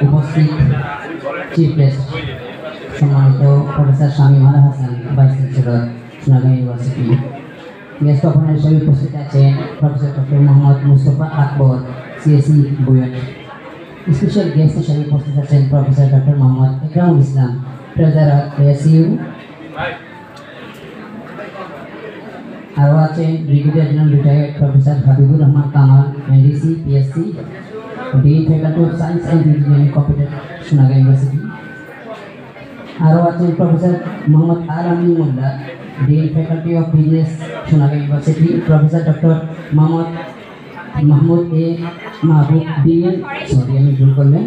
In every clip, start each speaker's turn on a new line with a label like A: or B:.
A: উপস্থিত chief guest সম্মানিত professor Shamim Al Hasan, vice chancellor Sonargaon university. Guest of honour হিসেবে উপস্থিত আছেন professor doctor Mohammad Mustafa Akbar, CSE BUET. Special guest হিসেবে উপস্থিত আছেন professor doctor Mohammad Ikramul Islam, treasurer ASU. আরও আছেন brigadier general retired professor Habibur Rahman Kamal, NDC, PSC, dean faculty of science and engineering, computer, Sonargaon university. আরও আছেন professor Mohammad Al Amin Molla, dean faculty of business, Sonargaon university. Professor doctor Mohammad A Mahbub, dean আমি ভুল করলেন,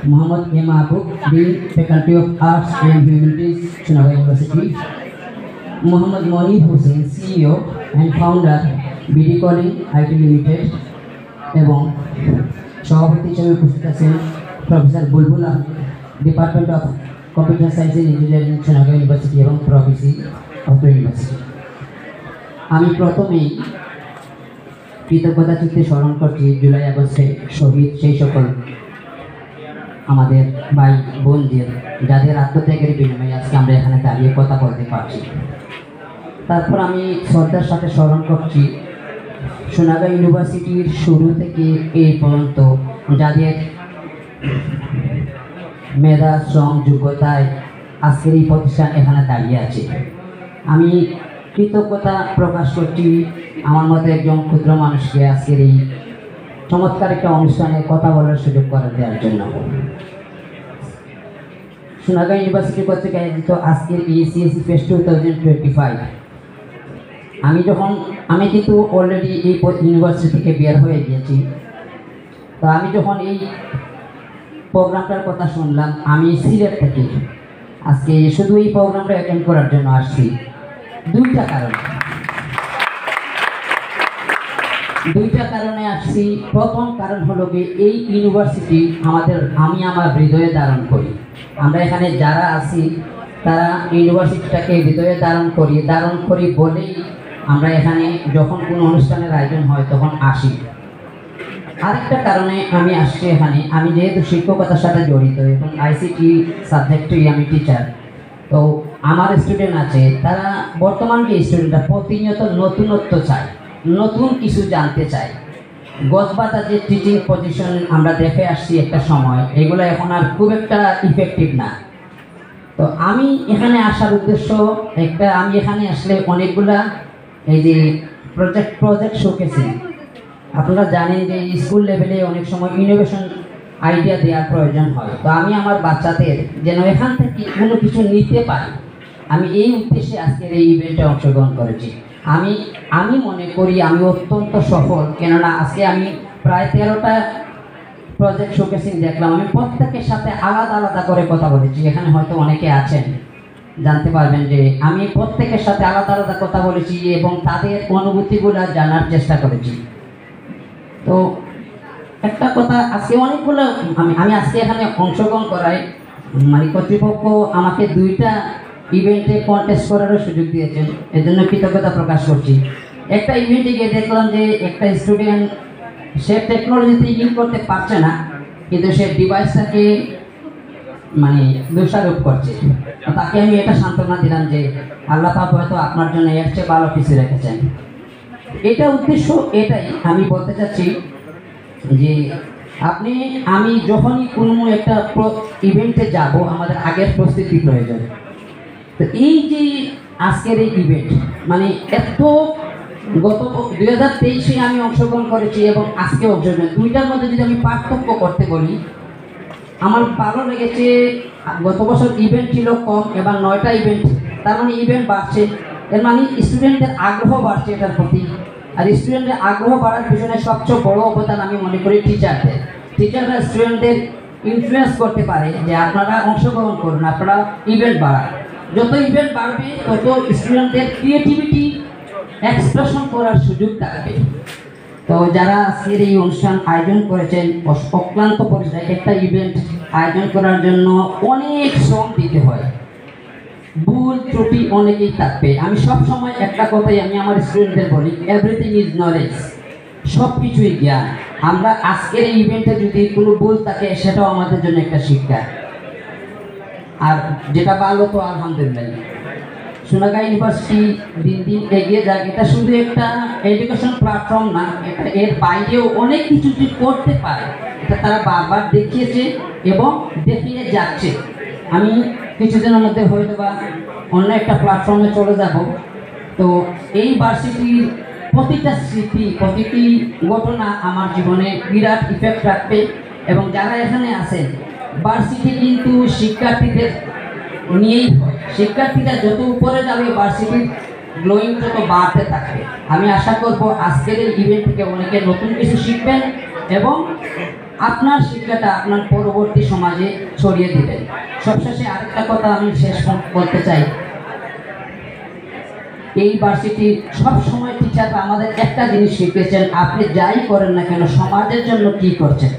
A: Mohammad A Mahbub, dean faculty of arts and humanities, Sonargaon university. Mohammad Monir Hossain, CEO and founder, BD calling IT limited. এবং সভাপতি হিসেবে উপস্থিত আছেন professor Bulbul Ahmed, department of computer science and engineering, Sonargaon university এবং pro VC of university. আমি প্রথমেই কৃতজ্ঞতা চিত্তে স্মরণ করছি জুলাই আগস্টে শহীদ সেই সকল আমাদের ভাই বোনদের, যাদের আত্মত্যাগের বিনিময়ে আজকে আমরা এখানে দাঁড়িয়ে কথা বলতে পারছি। তারপর আমি শ্রদ্ধার সাথে স্মরণ করছি সোনারগাঁও ইউনিভার্সিটির শুরু থেকে এই পর্যন্ত যাদের মেধা, শ্রম, যোগ্যতায় আজকের এই প্রতিষ্ঠান এখানে দাঁড়িয়ে আছে। আমি কৃতজ্ঞতা প্রকাশ করছি আমার মতো একজন ক্ষুদ্র মানুষকে আজকের এই চমৎকার একটা অনুষ্ঠানে কথা বলার সুযোগ করে দেওয়ার জন্য। সোনারগাঁও ইউনিভার্সিটি কর্তৃক আয়োজিত আজকের এই সিএসি ফেস্ট 2025, আমি কিন্তু অলরেডি এই ইউনিভার্সিটি থেকে বের হয়ে গিয়েছি। তো আমি যখন এই প্রোগ্রামটার কথা শুনলাম, আমি সিলেট থেকে আজকে শুধু এই প্রোগ্রামটা অ্যাটেন্ড করার জন্য আসছি। দুইটা কারণে আসছি। প্রথম কারণ হলো কি, এই ইউনিভার্সিটি আমি আমার হৃদয়ে ধারণ করি। আমরা এখানে যারা আছি তারা ইউনিভার্সিটিটাকে হৃদয়ে ধারণ করি বলেই আমরা এখানে যখন কোনো অনুষ্ঠানের আয়োজন হয় তখন আসি। আরেকটা কারণে আমি আসছি এখানে, আমি যেহেতু শিক্ষকতার সাথে জড়িত এবং আইসিটি সাবজেক্টেই আমি টিচার, তো আমার স্টুডেন্ট আছে, তারা বর্তমান যে স্টুডেন্টরা প্রতিনিয়ত নতুনত্ব চায়, নতুন কিছু জানতে চায়। গজবাতা যে টিচিং পজিশন আমরা দেখে আসছি একটা সময়, এগুলো এখন আর খুব একটা ইফেক্টিভ না। তো আমি এখানে আসার উদ্দেশ্য একটা, আমি এখানে আসলে অনেকগুলা এই যে প্রজেক্ট শোকেসিং, আপনারা জানেন যে স্কুল লেভেলে অনেক সময় ইনোভেশন আইডিয়া দেওয়ার প্রয়োজন হয়। তো আমি আমার বাচ্চাদের যেন এখান থেকে কোনো কিছু নিতে পারি, আমি এই উদ্দেশ্যে আজকের এই ইভেন্টে অংশগ্রহণ করেছি। আমি মনে করি আমি অত্যন্ত সফল, কেননা আজকে আমি প্রায় 13টা প্রজেক্ট শোকেসিং দেখলাম। আমি প্রত্যেকের সাথে আলাদা আলাদা করে কথা বলেছি। এখানে হয়তো অনেকে আছেন, জানতে পারবেন যে আমি প্রত্যেকের সাথে আলাদা আলাদা কথা বলেছি এবং তাদের অনুভূতিগুলো জানার চেষ্টা করেছি। তো একটা কথা, আজকে অনেকগুলো আমি আজকে এখানে অংশগ্রহণ করাই, মানে কর্তৃপক্ষ আমাকে 2টা ইভেন্টে কন্টেস্ট করারও সুযোগ দিয়েছেন, এর জন্য কৃতজ্ঞতা প্রকাশ করছি। একটা ইভেন্টে গিয়ে দেখলাম যে একটা স্টুডেন্ট, সে টেকনোলজিতে ইউজ করতে পারছে না, কিন্তু সে ডিভাইসটাকে মানে দোষারোপ করছে। তাকে আমি এটা সান্ত্বনা দিলাম যে আল্লাহ পাক হয়তো আপনার জন্য এর চেয়ে ভালো কিছু রেখেছেন। এটা উদ্দেশ্য এটাই আমি বলতে চাচ্ছি যে আমি যখনই কোনো একটা ইভেন্টে যাব, আমাদের আগের প্রস্তুতি প্রয়োজন। তো এই যে আজকের এই ইভেন্ট, মানে গত 2023-এ আমি অংশগ্রহণ করেছি এবং আজকে অংশগ্রহণ, দুইটার মধ্যে যদি আমি পার্থক্য করতে বলি, আমার ভালো লেগেছে গত বছর ইভেন্ট ছিল কম, এবার 9টা ইভেন্ট, তার মানে ইভেন্ট বাড়ছে, এর মানে স্টুডেন্টদের আগ্রহ বাড়ছে এটার প্রতি। আর স্টুডেন্টদের আগ্রহ বাড়ার পিছনে সবচেয়ে বড় অবদান আমি মনে করি টিচাররা স্টুডেন্টদের ইনফ্লুয়েন্স করতে পারে যে আপনারা অংশগ্রহণ করুন, আপনারা ইভেন্ট বাড়ান। যত ইভেন্ট বাড়বে তত স্টুডেন্টদের ক্রিয়েটিভিটি এক্সপ্রেশন করার সুযোগ থাকবে। তো যারা আজকের এই অনুষ্ঠান আয়োজন করেছেন, অক্লান্ত পরিশ্রম, একটা ইভেন্ট আয়োজন করার জন্য অনেক শ্রম দিতে হয়, ভুল ত্রুটি অনেকেই থাকবে। আমি সব সময় একটা কথাই আমি আমার স্টুডেন্টদের বলি, এভরিথিং ইজ নলেজ, সব কিছুই জ্ঞান। আমরা আজকের এই ইভেন্টে যদি কোনো ভুল থাকে সেটাও আমাদের জন্য একটা শিক্ষা, আর যেটা ভালো তো আলহামদুলিল্লাহ। সোনারগাঁ ইউনিভার্সিটি দিন দিন এগিয়ে যাক, এটা শুধু একটা এডুকেশন প্ল্যাটফর্ম না, এটা এর বাইরেও অনেক কিছু যে করতে পারে এটা তারা বারবার দেখিয়েছে এবং দেখিয়ে যাচ্ছে। আমি কিছুদিনের মধ্যে হয়তো বা অন্য একটা প্ল্যাটফর্মে চলে যাব। তো এই ভার্সিটির প্রতিটা স্মৃতি, প্রতিটি ঘটনা আমার জীবনে বিরাট ইফেক্ট রাখবে। এবং যারা এখানে আছেন, ভার্সিটি কিন্তু শিক্ষার্থীদের নিয়েই হয়। শিক্ষার্থীরা যত উপরে যাবে ভার্সিটির গ্লোয়িং তত বাড়তে থাকবে। আমি আশা করব আজকের এই ইভেন্ট থেকে অনেকে নতুন কিছু শিখবেন এবং আপনার শিক্ষাটা আপনার পরবর্তী সমাজে ছড়িয়ে দিবেন। সবশেষে আরেকটা কথা আমি শেষ বলতে চাই, এই ভার্সিটি সব সময় টিচাররা আমাদের একটা জিনিস শিখিয়েছেন, আপনি যাই করেন না কেন সমাজের জন্য কি করছেন,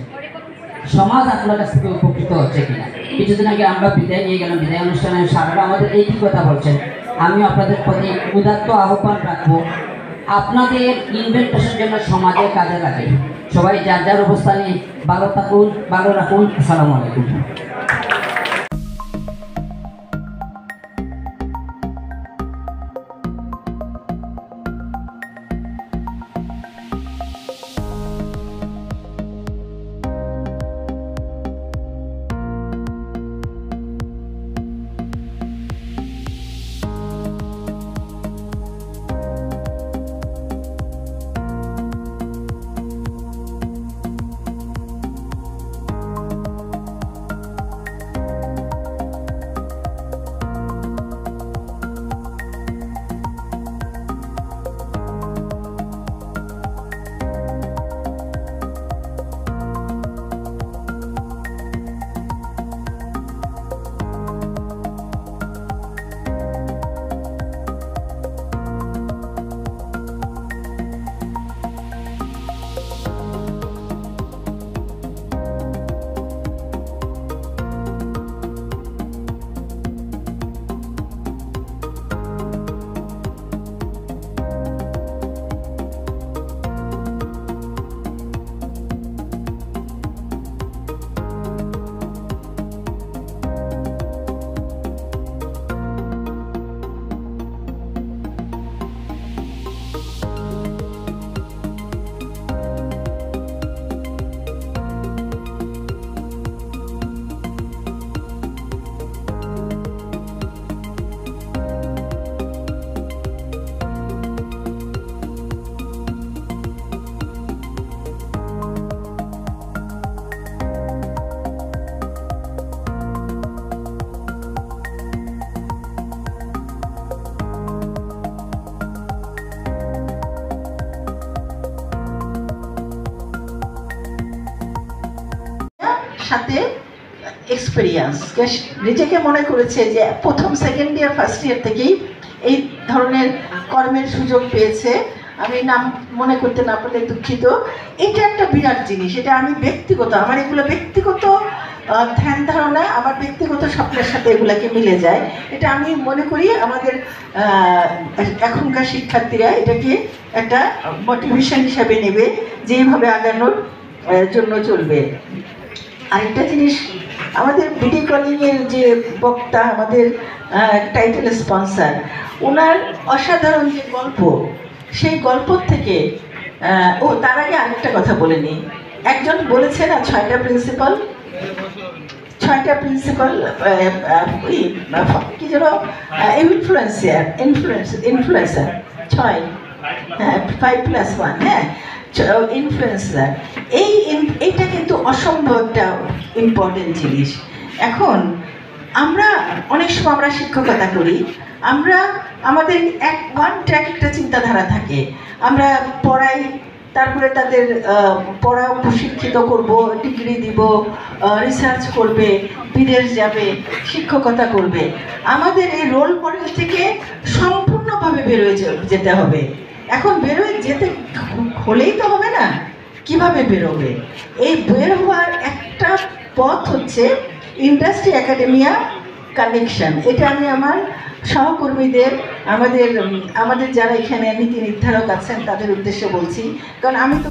A: সমাজ আপনার কাছ থেকে উপকৃত হচ্ছে কিনা। কিছুদিন আগে আমরা বিদায় নিয়ে গেলাম, বিদায় অনুষ্ঠানে সারারা আমাদের এই কথা বলছেন। আমি আপনাদের প্রতি উদাত্ত আহ্বান রাখবো, আপনাদের ইনভেন্টেশন জন্য সমাজের কাজে লাগে। সবাই যার যার অবস্থানে ভালো থাকুন, ভালো রাখুন। আসসালামু আলাইকুম।
B: সাথে এক্সপেরিয়েন্স নিজেকে মনে করেছে যে প্রথম সেকেন্ড ইয়ার ফার্স্ট ইয়ার থেকেই এই ধরনের কর্মের সুযোগ পেয়েছে। আমি নাম মনে করতে না পারলে দুঃখিত। এটা একটা বিরাট জিনিস, এটা আমি ব্যক্তিগত, আমার এগুলো ব্যক্তিগত ধ্যান ধারণা, আমার ব্যক্তিগত স্বপ্নের সাথে এগুলাকে মিলে যায়। এটা আমি মনে করি আমাদের এখনকার শিক্ষার্থীরা এটাকে একটা মোটিভেশন হিসাবে নেবে, যেভাবে আগানোর জন্য চলবে। আরেকটা জিনিস, আমাদের বিডি কলিংয়ের যে বক্তা, আমাদের টাইটেল স্পন্সর, ওনার অসাধারণ যে গল্প, সেই গল্প থেকে তার আগে আরেকটা কথা বলে নিই। একজন বলেছে না 6টা প্রিন্সিপাল কি যেন ইনফ্লুয়েন্সার 6, হ্যাঁ 5+1, হ্যাঁ ইনফ্লুয়েন্সার। এইটা কিন্তু অসম্ভব একটা ইম্পর্টেন্ট জিনিস। এখন আমরা অনেক সময় আমরা শিক্ষকতা করি, আমরা আমাদের ওয়ান ট্র্যাক একটা চিন্তাধারা থাকে, আমরা পড়াই, তারপরে তাদের পড়া প্রশিক্ষিত করব, ডিগ্রি দিব, রিসার্চ করবে, বিদেশ যাবে, শিক্ষকতা করবে। আমাদের এই রোল মডেল থেকে সম্পূর্ণভাবে বেরোয় যেতে হবে। এখন বেরোয় যেতে হলেই তো হবে না, কিভাবে বেরোবে? এই বের হওয়ার একটা পথ হচ্ছে ইন্ডাস্ট্রি একাডেমিয়া কানেকশন। এটা আমি আমার সহকর্মীদের, আমাদের যারা এখানে নীতি নির্ধারক আছেন তাদের উদ্দেশ্যে বলছি, কারণ আমি তো